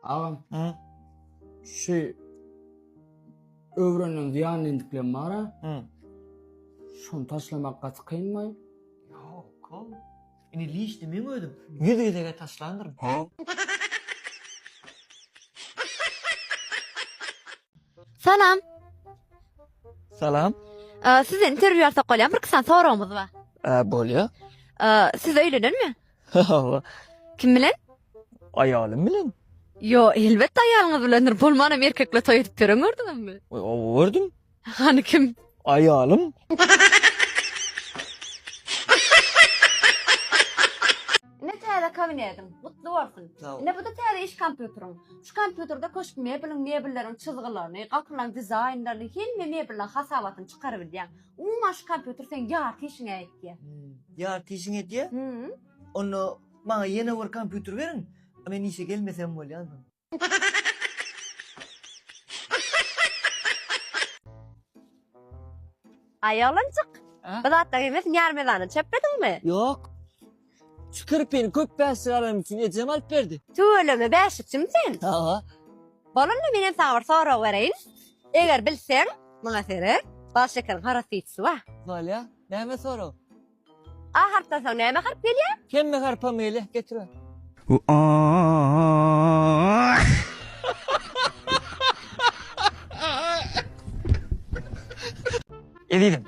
Ağam, Hı? şu öwrenin ziyan endikleri mara, Hı. şonu taşlamakka kynmay. Yok oğlum. Eni liş demem ödüm. Yüzüge taşlandırım. Salam. Salam. Sizden interview alsak bolýan bir kısa soragymyz bar. Bolýa. Siz öýlenenmi? Kim bilen? Ayalım bilen. Yo, elbetde aýalyňyz bilendir. Bolmanam erkekle toý edip bereňerdiňmi? O gördüm. Hani kim? Ayalım. Ne täze kabinetim? Mutlu bolsun. Sağ ol. Ne bu da täze iş kompýuterim. Şu kompýuterde köşk mebellerin çyzgylaryny, gapylan dizaynlaryny, hemme mebellerin hasabatyny çykaryp bilýän. Umma şu kompýuter sen ýar teşiňe aýtdy. Ya tişin et ya. Hı. Onu bana yeni bir kompüter verin. Men işe gelmesem bolýar. Aýalancak. Ha? Bu zatda emes ýarmezany çepmedingmi? Yok. Çıkarıp beni köp bäsi aram için ecem alıp berdi. Tüöleme bäşikçim sen. Ha. Bolany menem sana bir sorak bereýin. Eger bilseň, muňa serek, bal şekerin harasyçy wa. Bolýa. Näme soru? Ahirda soň näme garip gelýär? Kemme harpa meyle getir. Edilim.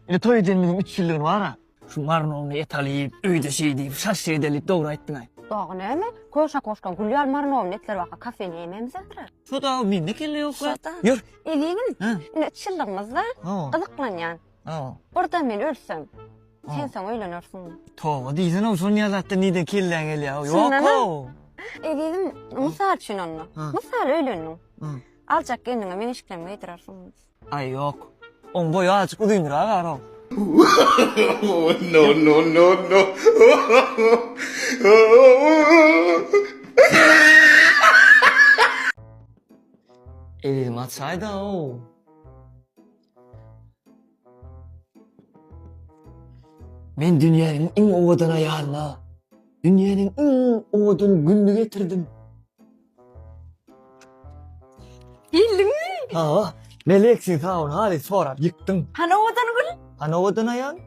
Ine toy edenliğin 3 yıllığın var ha. Şu marnolunu et alayıp, öýde şey deyip, şaş şey delip doğru ettin ay. Dağı näme? Koşa koşkan gülýär marnowny etler waka kafe nämemiz etler. Şu da minde kelle yok ya. Şota. Yür. Edýäňiz? Ha. Ine çyldyňyzda Ha. gyzyklanýan. Ha. Orda men ölsem, sen Ha. soň öýlenersiň. Tova diýsen o son ýazatda nide kellen gelýär. Şundan ha? Yok o. Edýäň, mysal üçin onu. Ha. Mysal öýlenýän. Ha. Aljak kendiňe men işlemge ýetirersiň. Ay yok. On boyu azıcık uduyundur abi ara. No, no, no, no. Elim atsaydı o. Ben dünyanın en ovadan ayağına, dünyanın en ovadan gününü getirdim. Bildin mi? Ha, meleksin sağ ol, hadi sonra yıktın. Hani odan gül? Hani ovadan ayağın?